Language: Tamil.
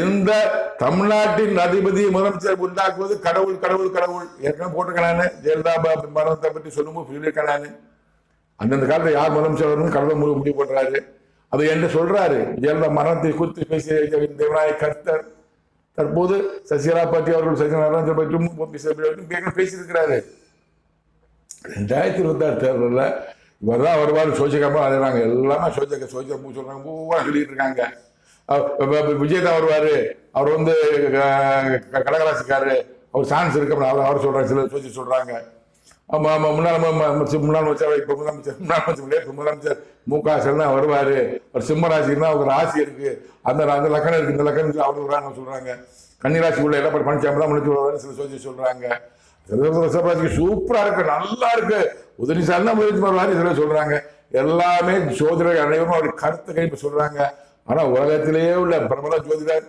இந்த தமிழ்நாட்டின் அதிபதி முதலமைச்சர் உண்டாக்குவது கடவுள் கடவுள் கடவுள் ஏற்கனவே போட்டிருக்கானு ஜெயலலிதா மரணத்தை பற்றி சொல்லும்போது சொல்லியிருக்கானு. அந்தந்த காலத்தில் யார் முதலமைச்சர் வரணும் கடவுள் முடிவு பண்றாரு. அது என்று சொல்றாரு. ஜெயலலிதா மரணத்தை குறித்து பேசிய தேவநாய கர்த்தர் தற்போது சசிகலா பற்றி அவர்கள் சசிகலா பற்றி பேசியிருக்கிறாரு. 2026 தேர்தலில் இவர் தான் வருவார் சோசியக்காம அழைறாங்க. எல்லாமே சோசிய சொல்றாங்க, பூவா சொல்லிட்டு இருக்காங்க. விஜய் தான் வருவாரு, அவர் வந்து கடகராசிக்காரு, அவர் சான்ஸ் இருக்கு அவர் சொல்றாங்க. சில சோசி சொல்றாங்க. முன்னாள் முதலமைச்சர் மு.க. ஸ்டாலின் வருவாரு, அவர் சிம்மராசிக்குன்னா அவர் ராசி இருக்கு, அந்த லக்கணம் இருக்கு, இந்த லக்கணம் அவரு சொல்றாங்க. கன்னிராசிக்குள்ள எடப்பாடி பழனிசாமி தான் முன்னாடி வருவாரு சில சோசி சொல்றாங்க. சூப்பரா இருக்கு, நல்லா இருக்கு, உதயநிதி முயற்சி வருவாரு சில சொல்றாங்க. எல்லாமே ஜோதிடர் அனைவரும் அவருடைய கருத்தை கைப்பற்றி சொல்றாங்க. ஆனா உலகத்திலேயே உள்ள பிரபல ஜோதிடர்